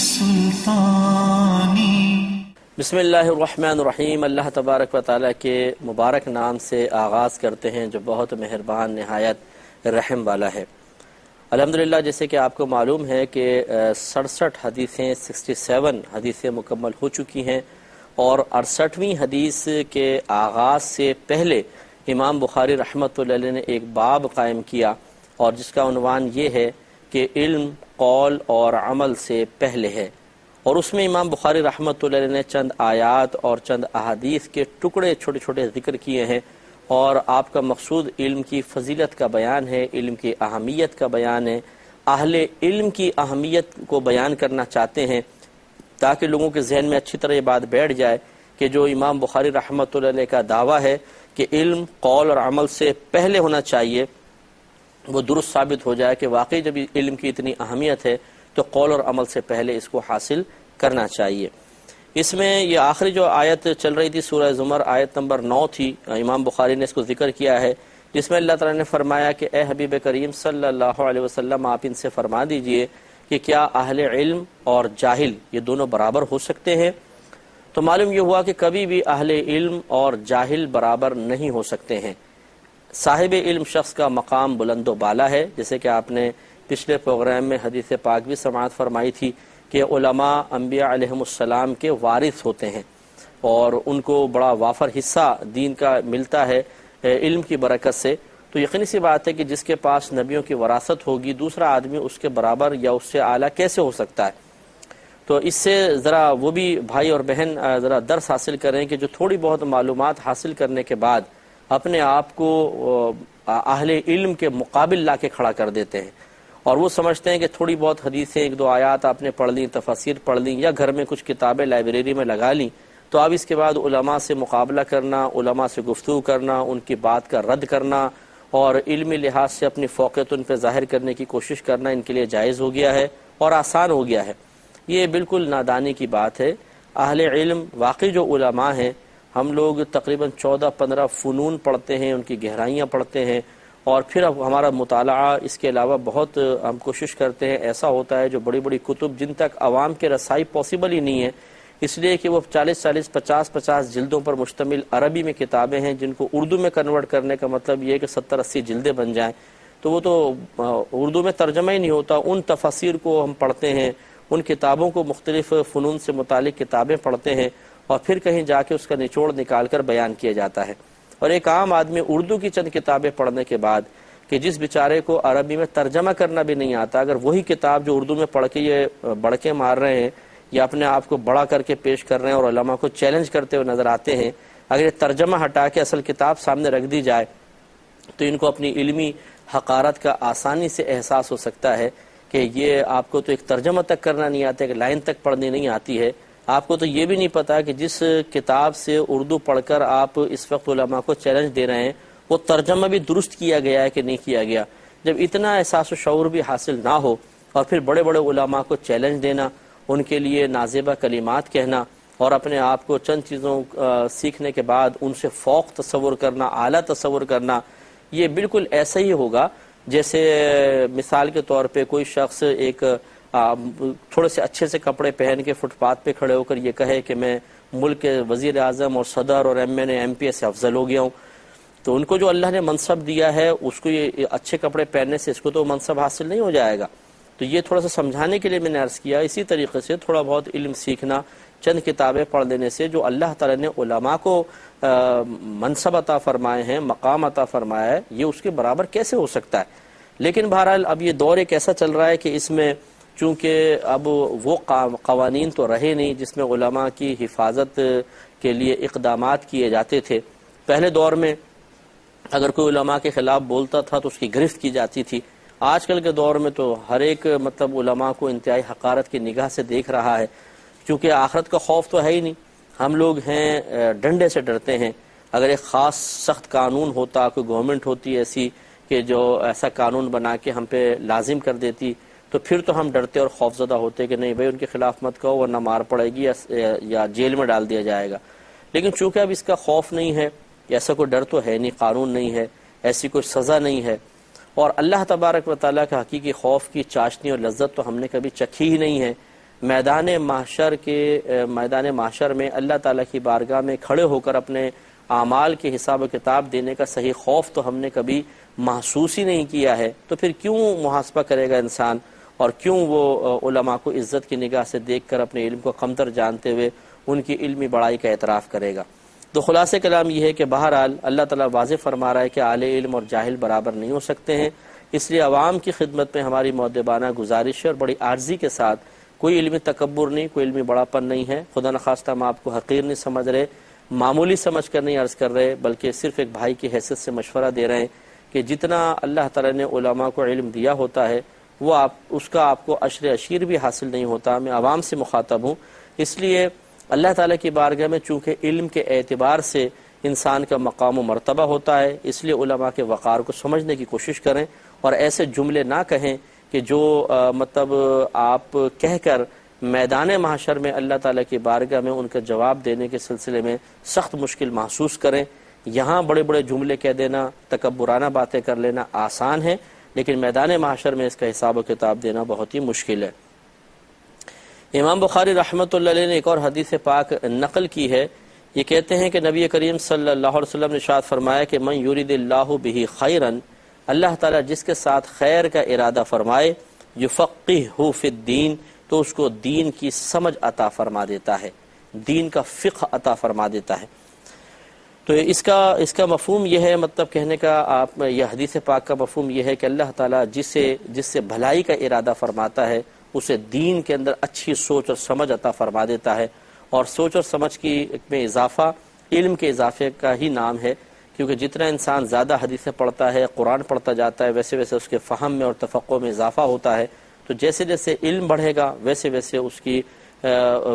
السلطان. بسم اللہ الرحمن الرحیم. اللہ تبارک و تعالیٰ کے مبارک نام سے آغاز کرتے ہیں جو بہت مہربان نہایت رحم والا ہے. الحمدللہ جیسے کہ آپ کو معلوم ہے کہ 67 حدیثیں 67 حدیثیں مکمل ہو چکی ہیں اور 68ویں حدیث کے آغاز سے پہلے امام بخاری رحمۃ اللہ علیہ نے ایک باب قائم کیا اور جس کا عنوان یہ ہے کہ علم قول اور عمل سے پہلے ہے، اور اس میں امام بخاری رحمۃ اللہ علیہ نے چند آیات اور چند احادیث کے ٹکڑے چھوٹے چھوٹے ذکر کیے ہیں، اور آپ کا مقصود علم کی فضیلت کا بیان ہے، علم کی اہمیت کا بیان ہے، اہل علم کی اہمیت کو بیان کرنا چاہتے ہیں تاکہ لوگوں کے ذہن میں اچھی طرح یہ بات بیٹھ جائے کہ جو امام بخاری رحمۃ اللہ علیہ کا دعویٰ ہے کہ علم قول اور عمل سے پہلے ہونا چاہیے وہ درست ثابت ہو جائے کہ واقعی جب علم کی اتنی اہمیت ہے تو قول اور عمل سے پہلے اس کو حاصل کرنا چاہیے. اس میں یہ آخری جو آیت چل رہی تھی سورہ زمر آیت نمبر 9 تھی، امام بخاری نے اس کو ذکر کیا ہے، جس میں اللہ تعالیٰ نے فرمایا کہ اے حبیب کریم صلی اللہ علیہ وسلم آپ ان سے فرما دیجئے کہ کیا اہل علم اور جاہل یہ دونوں برابر ہو سکتے ہیں؟ تو معلوم یہ ہوا کہ کبھی بھی اہل علم اور جاہل برابر نہیں ہو سکتے ہیں. صاحب علم شخص کا مقام بلند و بالا ہے، جیسے کہ آپ نے پچھلے پروگرام میں حدیث پاک بھی سماعت فرمائی تھی کہ علماء انبیاء علیہم السلام کے وارث ہوتے ہیں اور ان کو بڑا وافر حصہ دین کا ملتا ہے علم کی برکت سے. تو یقینی سی بات ہے کہ جس کے پاس نبیوں کی وراثت ہوگی دوسرا آدمی اس کے برابر یا اس سے اعلیٰ کیسے ہو سکتا ہے؟ تو اس سے ذرا وہ بھی بھائی اور بہن ذرا درس حاصل کریں کہ جو تھوڑی بہت معلومات حاصل کرنے کے بعد اپنے آپ کو اہل علم کے مقابل لا کے کھڑا کر دیتے ہیں اور وہ سمجھتے ہیں کہ تھوڑی بہت حدیثیں ایک دو آیات آپ نے پڑھ لیں، تفاسیر پڑھ لیں یا گھر میں کچھ کتابیں لائبریری میں لگا لیں تو اب اس کے بعد علماء سے مقابلہ کرنا، علماء سے گفتگو کرنا، ان کی بات کا رد کرنا اور علمی لحاظ سے اپنی فوقیت ان پہ ظاہر کرنے کی کوشش کرنا ان کے لیے جائز ہو گیا ہے اور آسان ہو گیا ہے. یہ بالکل نادانی کی بات ہے. اہل علم واقعی جو علماء ہیں، ہم لوگ تقریباً 14-15 فنون پڑھتے ہیں، ان کی گہرائیاں پڑھتے ہیں اور پھر اب ہمارا مطالعہ اس کے علاوہ بہت ہم کوشش کرتے ہیں. ایسا ہوتا ہے جو بڑی بڑی کتب جن تک عوام کے رسائی پاسبل ہی نہیں ہے اس لیے کہ وہ 40-40 50-50 جلدوں پر مشتمل عربی میں کتابیں ہیں جن کو اردو میں کنورٹ کرنے کا مطلب یہ ہے کہ 70-80 جلدیں بن جائیں، تو وہ تو اردو میں ترجمہ ہی نہیں ہوتا. ان تفاسیر کو ہم پڑھتے ہیں، ان کتابوں کو مختلف فنون سے متعلق کتابیں پڑھتے ہیں اور پھر کہیں جا کے اس کا نچوڑ نکال کر بیان کیا جاتا ہے. اور ایک عام آدمی اردو کی چند کتابیں پڑھنے کے بعد کہ جس بیچارے کو عربی میں ترجمہ کرنا بھی نہیں آتا، اگر وہی کتاب جو اردو میں پڑھ کے یہ بڑکے مار رہے ہیں یا اپنے آپ کو بڑا کر کے پیش کر رہے ہیں اور علماء کو چیلنج کرتے ہوئے نظر آتے ہیں، اگر یہ ترجمہ ہٹا کے اصل کتاب سامنے رکھ دی جائے تو ان کو اپنی علمی حقارت کا آسانی سے احساس ہو سکتا ہے کہ یہ آپ کو تو ایک ترجمہ تک کرنا نہیں آتا، ایک لائن تک پڑھنی نہیں آتی ہے. آپ کو تو یہ بھی نہیں پتا کہ جس کتاب سے اردو پڑھ کر آپ اس وقت علماء کو چیلنج دے رہے ہیں وہ ترجمہ بھی درست کیا گیا ہے کہ نہیں کیا گیا. جب اتنا احساس و شعور بھی حاصل نہ ہو اور پھر بڑے بڑے علماء کو چیلنج دینا، ان کے لیے نازیبہ کلمات کہنا اور اپنے آپ کو چند چیزوں سیکھنے کے بعد ان سے فوق تصور کرنا، اعلیٰ تصور کرنا، یہ بالکل ایسا ہی ہوگا جیسے مثال کے طور پہ کوئی شخص ایک تھوڑے سے اچھے سے کپڑے پہن کے فٹ پاتھ پہ کھڑے ہو کر یہ کہے کہ میں ملک کے وزیر اعظم اور صدر اور M N A M P A سے افضل ہو گیا ہوں. تو ان کو جو اللہ نے منصب دیا ہے اس کو یہ اچھے کپڑے پہننے سے اس کو تو منصب حاصل نہیں ہو جائے گا. تو یہ تھوڑا سا سمجھانے کے لیے میں نے عرض کیا. اسی طریقے سے تھوڑا بہت علم سیکھنا، چند کتابیں پڑھ لینے سے جو اللہ تعالیٰ نے علماء کو منصب عطا فرمائے ہیں، مقام عطا فرمایا ہے، یہ اس کے برابر کیسے ہو سکتا ہے؟ لیکن بہرحال اب یہ دور ایک ایسا چل رہا ہے کہ اس میں چونکہ اب وہ قوانین تو رہے نہیں جس میں علماء کی حفاظت کے لیے اقدامات کیے جاتے تھے. پہلے دور میں اگر کوئی علماء کے خلاف بولتا تھا تو اس کی گرفت کی جاتی تھی. آج کل کے دور میں تو ہر ایک علماء کو انتہائی حقارت کی نگاہ سے دیکھ رہا ہے، کیونکہ آخرت کا خوف تو ہے ہی نہیں. ہم لوگ ہیں ڈنڈے سے ڈرتے ہیں. اگر ایک خاص سخت قانون ہوتا، کوئی گورنمنٹ ہوتی ایسی کہ جو ایسا قانون بنا کے ہم پہ لازم کر دیتی تو پھر تو ہم ڈرتے اور خوفزدہ ہوتے کہ نہیں بھائی ان کے خلاف مت کہو ورنہ مار پڑے گی یا جیل میں ڈال دیا جائے گا. لیکن چونکہ اب اس کا خوف نہیں ہے، ایسا کوئی ڈر تو ہے نہیں، قانون نہیں ہے، ایسی کوئی سزا نہیں ہے، اور اللہ تبارک و تعالیٰ کا حقیقی خوف کی چاشنی اور لذت تو ہم نے کبھی چکھی ہی نہیں ہے. میدان محشر میں اللہ تعالیٰ کی بارگاہ میں کھڑے ہو کر اپنے اعمال کے حساب و کتاب دینے کا صحیح خوف تو ہم نے کبھی محسوس ہی نہیں کیا ہے، تو پھر کیوں محاسبہ کرے گا انسان، اور کیوں وہ علماء کو عزت کی نگاہ سے دیکھ کر اپنے علم کو کمتر جانتے ہوئے ان کی علمی بڑائی کا اعتراف کرے گا۔ تو خلاصہ کلام یہ ہے کہ بہرحال اللہ تعالیٰ واضح فرما رہا ہے کہ اعلی علم اور جاہل برابر نہیں ہو سکتے ہیں، اس لیے عوام کی خدمت میں ہماری مؤدبانہ گزارش ہے اور بڑی عاجزی کے ساتھ، کوئی علمی تکبر نہیں، کوئی علمی بڑا پن نہیں ہے، خدا نخواستہ ہم آپ کو حقیر نہیں سمجھ رہے، معمولی سمجھ کر نہیں عرض کر رہے، بلکہ صرف ایک بھائی کی حیثیت سے مشورہ دے رہے ہیں کہ جتنا اللہ تعالیٰ نے علماء کو علم دیا ہوتا ہے وہ اس کا آپ کو عشر عشیر بھی حاصل نہیں ہوتا۔ میں عوام سے مخاطب ہوں، اس لیے اللہ تعالیٰ کی بارگاہ میں چونکہ علم کے اعتبار سے انسان کا مقام و مرتبہ ہوتا ہے، اس لیے علماء کے وقار کو سمجھنے کی کوشش کریں اور ایسے جملے نہ کہیں کہ جو مطلب آپ کہہ کر میدان محشر میں اللہ تعالیٰ کی بارگاہ میں ان کا جواب دینے کے سلسلے میں سخت مشکل محسوس کریں۔ یہاں بڑے بڑے جملے کہہ دینا، تکبرانہ باتیں کر لینا آسان ہے، لیکن میدان محشر میں اس کا حساب و کتاب دینا بہت ہی مشکل ہے۔ امام بخاری رحمۃ اللہ علیہ نے ایک اور حدیث پاک نقل کی ہے، یہ کہتے ہیں کہ نبی کریم صلی اللہ علیہ وسلم نے ارشاد فرمایا کہ من یرید اللہ بہ خیرا، اللہ تعالیٰ جس کے ساتھ خیر کا ارادہ فرمائے، یفقہہ فی الدین، تو اس کو دین کی سمجھ عطا فرما دیتا ہے، دین کا فقہ عطا فرما دیتا ہے۔ تو اس کا مفہوم یہ ہے، مطلب کہنے کا یہ حدیث پاک کا مفہوم یہ ہے کہ اللہ تعالیٰ جس سے بھلائی کا ارادہ فرماتا ہے اسے دین کے اندر اچھی سوچ اور سمجھ عطا فرما دیتا ہے، اور سوچ اور سمجھ کی میں اضافہ علم کے اضافے کا ہی نام ہے، کیونکہ جتنا انسان زیادہ حدیثیں پڑھتا ہے، قرآن پڑھتا جاتا ہے، ویسے ویسے اس کے فہم میں اور تفقہ میں اضافہ ہوتا ہے، تو جیسے جیسے علم بڑھے گا ویسے ویسے اس کی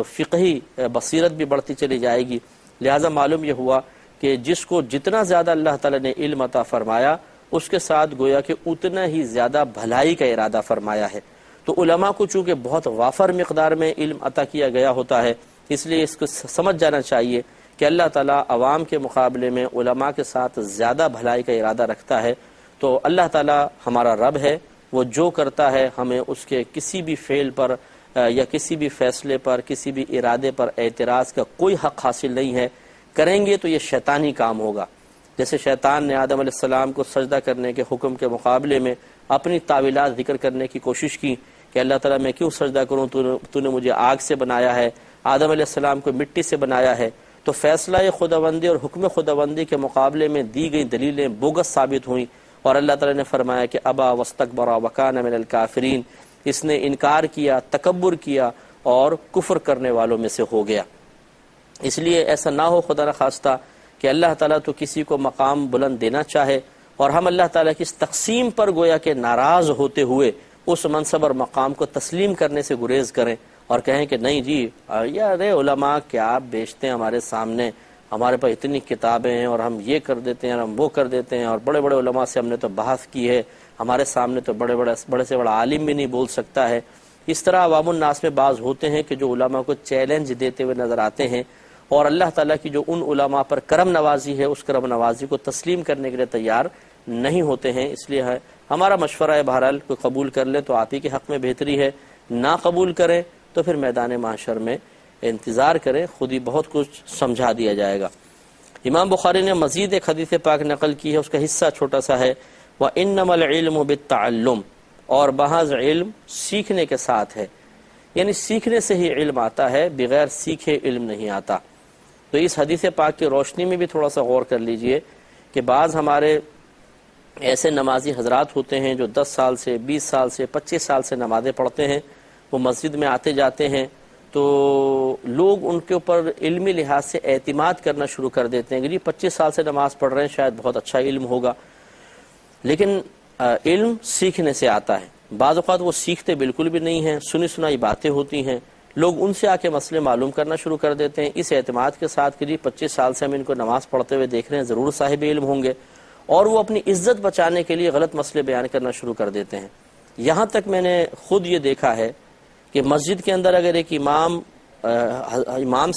فقہی بصیرت بھی بڑھتی چلی جائے گی۔ لہٰذا معلوم یہ ہوا کہ جس کو جتنا زیادہ اللہ تعالیٰ نے علم عطا فرمایا اس کے ساتھ گویا کہ اتنا ہی زیادہ بھلائی کا ارادہ فرمایا ہے۔ تو علماء کو چونکہ بہت وافر مقدار میں علم عطا کیا گیا ہوتا ہے، اس لیے اس کو سمجھ جانا چاہیے کہ اللہ تعالیٰ عوام کے مقابلے میں علماء کے ساتھ زیادہ بھلائی کا ارادہ رکھتا ہے۔ تو اللہ تعالیٰ ہمارا رب ہے، وہ جو کرتا ہے ہمیں اس کے کسی بھی فعل پر یا کسی بھی فیصلے پر، کسی بھی ارادے پر اعتراض کا کوئی حق حاصل نہیں ہے۔ کریں گے تو یہ شیطانی کام ہوگا، جیسے شیطان نے آدم علیہ السلام کو سجدہ کرنے کے حکم کے مقابلے میں اپنی تعویلات ذکر کرنے کی کوشش کی کہ اللہ تعالیٰ میں کیوں سجدہ کروں، تو نے مجھے آگ سے بنایا ہے، آدم علیہ السلام کو مٹی سے بنایا ہے۔ تو فیصلہ خداوندی اور حکم خداوندی کے مقابلے میں دی گئی دلیلیں بوگس ثابت ہوئیں، اور اللہ تعالیٰ نے فرمایا کہ ابا واستکبر وکان من الکافرین، اس نے انکار کیا، تکبر کیا اور کفر کرنے والوں میں سے ہو گیا۔ اس لیے ایسا نہ ہو خدا نخواستہ کہ اللہ تعالیٰ تو کسی کو مقام بلند دینا چاہے اور ہم اللہ تعالیٰ کی اس تقسیم پر گویا کہ ناراض ہوتے ہوئے اس منصب اور مقام کو تسلیم کرنے سے گریز کریں اور کہیں کہ نہیں جی یار علماء کیا بیچتے ہیں ہمارے سامنے، ہمارے پاس اتنی کتابیں ہیں اور ہم یہ کر دیتے ہیں اور ہم وہ کر دیتے ہیں، اور بڑے بڑے علماء سے ہم نے تو بحث کی ہے، ہمارے سامنے تو بڑے سے بڑا عالم بھی نہیں بول سکتا ہے۔ اس طرح عوام الناس میں بعض ہوتے ہیں کہ جو علماء کو چیلنج دیتے ہوئے نظر آتے ہیں، اور اللہ تعالیٰ کی جو ان علماء پر کرم نوازی ہے اس کرم نوازی کو تسلیم کرنے کے لیے تیار نہیں ہوتے ہیں۔ اس لیے ہمارا مشورہ ہے بہرحال کوئی قبول کر لے تو آپ ہی کے حق میں بہتری ہے، نہ قبول کریں تو پھر میدان محشر میں انتظار کریں، خود ہی بہت کچھ سمجھا دیا جائے گا۔ امام بخاری نے مزید ایک حدیث پاک نقل کی ہے، اس کا حصہ چھوٹا سا ہے، وَإِنَّمَا الْعِلْمُ بِالتَّعَلُّمِ، اور محض علم سیکھنے کے ساتھ ہے، یعنی سیکھنے سے ہی علم آتا ہے، بغیر سیکھے علم نہیں آتا۔ تو اس حدیث پاک کی روشنی میں بھی تھوڑا سا غور کر لیجئے کہ بعض ہمارے ایسے نمازی حضرات ہوتے ہیں جو 10 سال سے 20 سال سے 25 سال سے نمازیں پڑھتے ہیں، وہ مسجد میں آتے جاتے ہیں تو لوگ ان کے اوپر علمی لحاظ سے اعتماد کرنا شروع کر دیتے ہیں کہ جی 25 سال سے نماز پڑھ رہے ہیں شاید بہت اچھا علم ہوگا، لیکن علم سیکھنے سے آتا ہے۔ بعض اوقات وہ سیکھتے بالکل بھی نہیں ہیں، سنی سنائی باتیں ہوتی ہیں، لوگ ان سے آ کے مسئلے معلوم کرنا شروع کر دیتے ہیں اس اعتماد کے ساتھ کہ جی 25 سال سے ہم ان کو نماز پڑھتے ہوئے دیکھ رہے ہیں، ضرور صاحب علم ہوں گے، اور وہ اپنی عزت بچانے کے لیے غلط مسئلے بیان کرنا شروع کر دیتے ہیں۔ یہاں تک میں نے خود یہ دیکھا ہے کہ مسجد کے اندر اگر ایک امام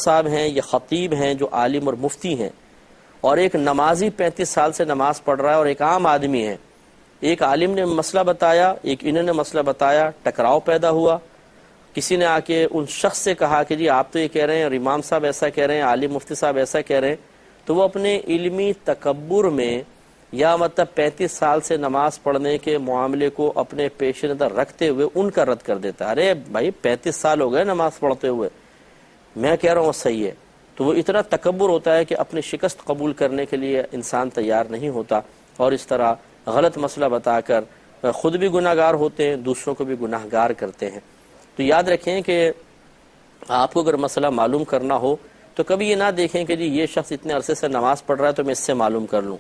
صاحب ہیں یا خطیب ہیں جو عالم اور مفتی ہیں، اور ایک نمازی 35 سال سے نماز پڑھ رہا ہے اور ایک عام آدمی ہے، ایک عالم نے مسئلہ بتایا، ایک انہوں نے مسئلہ بتایا، ٹکراؤ پیدا ہوا، کسی نے آ کے ان شخص سے کہا کہ جی آپ تو یہ کہہ رہے ہیں اور امام صاحب ایسا کہہ رہے ہیں، عالم مفتی صاحب ایسا کہہ رہے ہیں، تو وہ اپنے علمی تکبر میں یا مطلب 35 سال سے نماز پڑھنے کے معاملے کو اپنے پیش نظر رکھتے ہوئے ان کا رد کر دیتا ہے۔ ارے بھائی 35 سال ہو گئے نماز پڑھتے ہوئے، میں کہہ رہا ہوں صحیح ہے۔ تو وہ اتنا تکبر ہوتا ہے کہ اپنی شکست قبول کرنے کے لیے انسان تیار نہیں ہوتا، اور اس طرح غلط مسئلہ بتا کر خود بھی گناہ گار ہوتے ہیں، دوسروں کو بھی گناہ گار کرتے ہیں۔ تو یاد رکھیں کہ آپ کو اگر مسئلہ معلوم کرنا ہو تو کبھی یہ نہ دیکھیں کہ جی یہ شخص اتنے عرصے سے نماز پڑھ رہا ہے تو میں اس سے معلوم کر لوں۔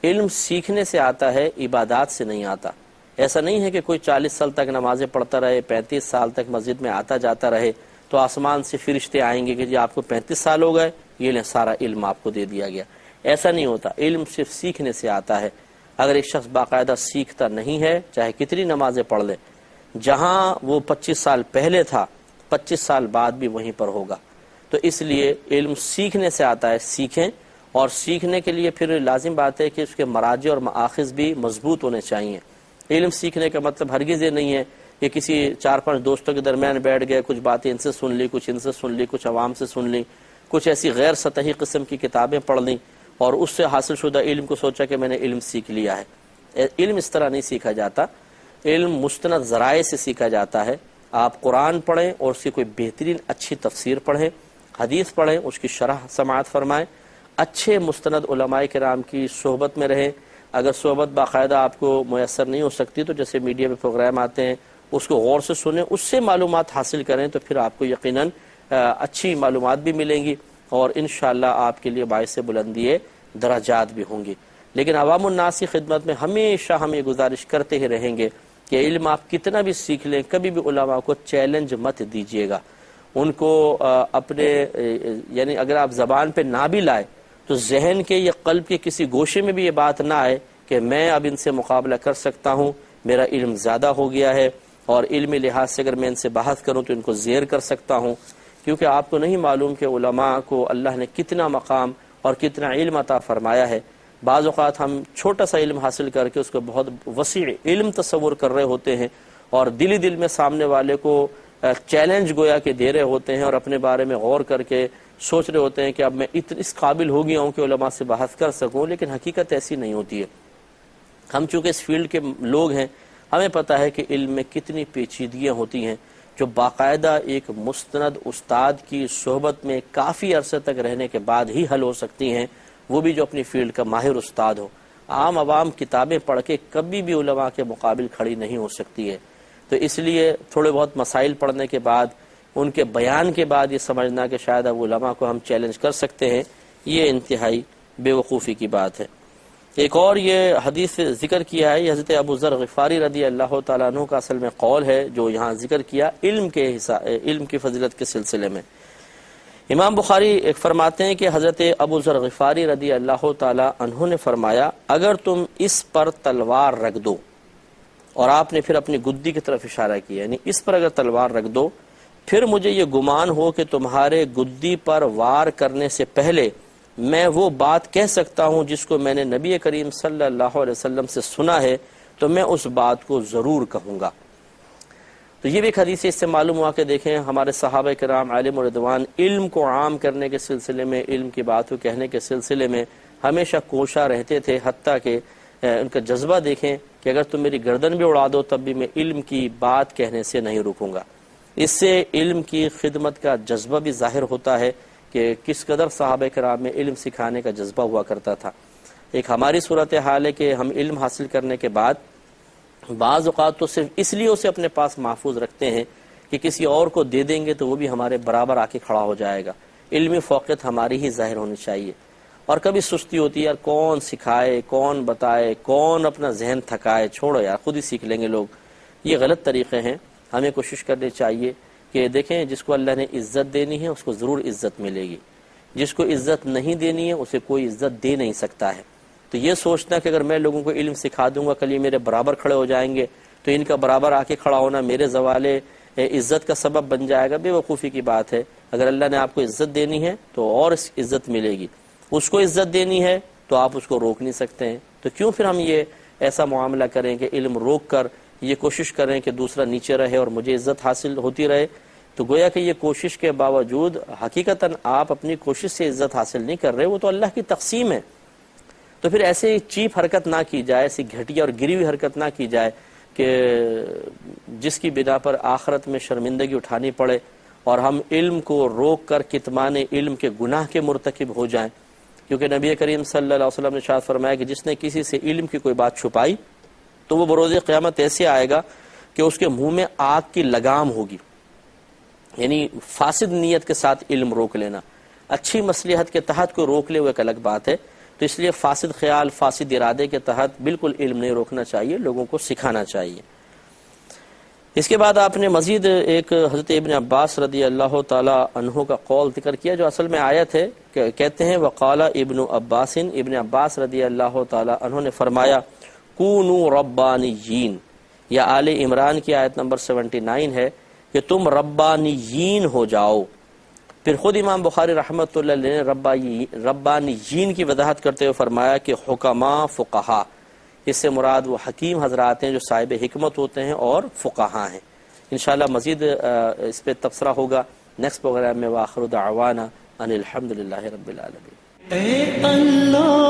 علم سیکھنے سے آتا ہے، عبادات سے نہیں آتا۔ ایسا نہیں ہے کہ کوئی 40 سال تک نمازیں پڑھتا رہے، 35 سال تک مسجد میں آتا جاتا رہے تو آسمان سے فرشتے آئیں گے کہ جی آپ کو 35 سال ہو گئے، یہ لیں سارا علم آپ کو دے دیا گیا۔ ایسا نہیں ہوتا، علم صرف سیکھنے سے آتا ہے۔ اگر ایک شخص باقاعدہ سیکھتا نہیں ہے، چاہے کتنی نمازیں پڑھ لے، جہاں وہ 25 سال پہلے تھا 25 سال بعد بھی وہیں پر ہوگا۔ تو اس لیے علم سیکھنے سے آتا ہے، سیکھیں، اور سیکھنے کے لیے پھر لازم بات ہے کہ اس کے مراجع اور مآخذ بھی مضبوط ہونے چاہیے۔ علم سیکھنے کا مطلب ہرگز یہ نہیں ہے کہ کسی 4-5 دوستوں کے درمیان بیٹھ گئے، کچھ باتیں ان سے سن لی، کچھ ان سے سن لی، کچھ عوام سے سن لی، کچھ ایسی غیر سطحی قسم کی کتابیں پڑھ لیں اور اس سے حاصل شدہ علم کو سوچا کہ میں نے علم سیکھ لیا ہے۔ علم اس طرح نہیں سیکھا جاتا، علم مستند ذرائع سے سیکھا جاتا ہے۔ آپ قرآن پڑھیں اور اس کی کوئی بہترین اچھی تفسیر پڑھیں، حدیث پڑھیں، اس کی شرح سماعت فرمائیں، اچھے مستند علماء کرام کی صحبت میں رہیں۔ اگر صحبت باقاعدہ آپ کو میسر نہیں ہو سکتی تو جیسے میڈیا میں پروگرام آتے ہیں اس کو غور سے سنیں، اس سے معلومات حاصل کریں، تو پھر آپ کو یقیناً اچھی معلومات بھی ملیں گی اور انشاءاللہ آپ کے لیے باعث بلندی درجات بھی ہوں گی۔ لیکن عوام الناس کی خدمت میں ہمیشہ ہم یہ گزارش کرتے ہی رہیں گے کہ علم آپ کتنا بھی سیکھ لیں، کبھی بھی علماء کو چیلنج مت دیجیے گا۔ ان کو اپنے یعنی اگر آپ زبان پہ نہ بھی لائے تو ذہن کے یا قلب کے کسی گوشے میں بھی یہ بات نہ آئے کہ میں اب ان سے مقابلہ کر سکتا ہوں، میرا علم زیادہ ہو گیا ہے اور علمی لحاظ سے اگر میں ان سے بحث کروں تو ان کو زیر کر سکتا ہوں، کیونکہ آپ کو نہیں معلوم کہ علماء کو اللہ نے کتنا مقام اور کتنا علم عطا فرمایا ہے۔ بعض اوقات ہم چھوٹا سا علم حاصل کر کے اس کو بہت وسیع علم تصور کر رہے ہوتے ہیں اور دل ہی دل میں سامنے والے کو چیلنج گویا کہ دے رہے ہوتے ہیں اور اپنے بارے میں غور کر کے سوچ رہے ہوتے ہیں کہ اب میں اس قابل ہو گیا ہوں کہ علماء سے بحث کر سکوں، لیکن حقیقت ایسی نہیں ہوتی ہے۔ ہم چونکہ اس فیلڈ کے لوگ ہیں، ہمیں پتہ ہے کہ علم میں کتنی پیچیدگیاں ہوتی ہیں جو باقاعدہ ایک مستند استاد کی صحبت میں کافی عرصے تک رہنے کے بعد ہی حل ہو سکتی ہیں، وہ بھی جو اپنی فیلڈ کا ماہر استاد ہو۔ عام عوام کتابیں پڑھ کے کبھی بھی علماء کے مقابل کھڑی نہیں ہو سکتی ہے۔ تو اس لیے تھوڑے بہت مسائل پڑھنے کے بعد، ان کے بیان کے بعد یہ سمجھنا کہ شاید اب علماء کو ہم چیلنج کر سکتے ہیں، یہ انتہائی بے وقوفی کی بات ہے۔ ایک اور یہ حدیث ذکر کیا ہے، حضرت ابو ذر غفاری رضی اللہ تعالیٰ عنہ کا اصل میں قول ہے جو یہاں ذکر کیا علم کی فضیلت کے سلسلے میں۔ امام بخاری ایک فرماتے ہیں کہ حضرت ابو ذر غفاری رضی اللہ تعالیٰ عنہ نے فرمایا، اگر تم اس پر تلوار رکھ دو، اور آپ نے پھر اپنی گدی کی طرف اشارہ کیا، یعنی اس پر اگر تلوار رکھ دو، پھر مجھے یہ گمان ہو کہ تمہارے گدی پر وار کرنے سے پہلے میں وہ بات کہہ سکتا ہوں جس کو میں نے نبی کریم صلی اللہ علیہ وسلم سے سنا ہے، تو میں اس بات کو ضرور کہوں گا۔ تو یہ بھی ایک حدیث اس سے معلوم ہوا کہ دیکھیں ہمارے صحابہ کرام عالم و رضوان علم کو عام کرنے کے سلسلے میں، علم کی بات کو کہنے کے سلسلے میں ہمیشہ کوشاں رہتے تھے، حتیٰ کہ ان کا جذبہ دیکھیں کہ اگر تم میری گردن بھی اڑا دو تب بھی میں علم کی بات کہنے سے نہیں رکوں گا۔ اس سے علم کی خدمت کا جذبہ بھی ظاہر ہوتا ہے کہ کس قدر صحابہ کرام میں علم سکھانے کا جذبہ ہوا کرتا تھا۔ ایک ہماری صورتحال ہے کہ ہم علم حاصل کرنے کے بعد بعض اوقات تو صرف اس لیے اسے اپنے پاس محفوظ رکھتے ہیں کہ کسی اور کو دے دیں گے تو وہ بھی ہمارے برابر آ کے کھڑا ہو جائے گا۔ علمی فوقیت ہماری ہی ظاہر ہونی چاہیے، اور کبھی سستی ہوتی ہے، یار کون سکھائے، کون بتائے، کون اپنا ذہن تھکائے، چھوڑو یار خود ہی سیکھ لیں گے لوگ۔ یہ غلط طریقے ہیں۔ ہمیں کوشش کرنی چاہیے کہ دیکھیں جس کو اللہ نے عزت دینی ہے اس کو ضرور عزت ملے گی، جس کو عزت نہیں دینی ہے اسے کوئی عزت دے نہیں سکتا ہے۔ تو یہ سوچنا کہ اگر میں لوگوں کو علم سکھا دوں گا کل یہ میرے برابر کھڑے ہو جائیں گے تو ان کا برابر آ کے کھڑا ہونا میرے زوال عزت کا سبب بن جائے گا، بے وقوفی کی بات ہے۔ اگر اللہ نے آپ کو عزت دینی ہے تو اور عزت ملے گی، اس کو عزت دینی ہے تو آپ اس کو روک نہیں سکتے ہیں۔ تو کیوں پھر ہم یہ ایسا معاملہ کریں کہ علم روک کر یہ کوشش کریں کہ دوسرا نیچے رہے اور مجھے عزت حاصل ہوتی رہے، تو گویا کہ یہ کوشش کے باوجود حقیقتاً آپ اپنی کوشش سے عزت حاصل نہیں کر رہے، وہ تو اللہ کی تقسیم ہے۔ تو پھر ایسے چیپ حرکت نہ کی جائے، ایسی گھٹیا اور گری ہوئی حرکت نہ کی جائے کہ جس کی بنا پر آخرت میں شرمندگی اٹھانی پڑے اور ہم علم کو روک کر کتمان علم کے گناہ کے مرتکب ہو جائیں، کیونکہ نبی کریم صلی اللہ علیہ وسلم نے ارشاد فرمایا کہ جس نے کسی سے علم کی کوئی بات چھپائی تو وہ بروز قیامت ایسے آئے گا کہ اس کے منہ میں آگ کی لگام ہوگی۔ یعنی فاسد نیت کے ساتھ علم روک لینا، اچھی مصلحت کے تحت کو روک لے وہ ایک الگ بات ہے، تو اس لیے فاسد خیال، فاسد ارادے کے تحت بالکل علم نہیں روکنا چاہیے، لوگوں کو سکھانا چاہیے۔ اس کے بعد آپ نے مزید ایک حضرت ابن عباس رضی اللہ تعالی عنہ کا قول ذکر کیا جو اصل میں آیت ہے، کہتے ہیں وقال ابن عباس، ابن عباس رضی اللہ تعالی عنہ نے فرمایا کونوا ربانیین، یا آل عمران کی آیت نمبر 79 ہے کہ تم ربانیین ہو جاؤ۔ پھر خود امام بخاری رحمۃ اللہ علیہ نے ربانیین کی وضاحت کرتے ہوئے فرمایا کہ حکماء فقہا، اس سے مراد وہ حکیم حضرات ہیں جو صاحب حکمت ہوتے ہیں اور فقہا ہیں۔ انشاءاللہ مزید اس پہ تبصرہ ہوگا نیکسٹ پروگرام میں۔ وآخر دعوانا ان الحمدللہ رب العالمین۔ اے اللہ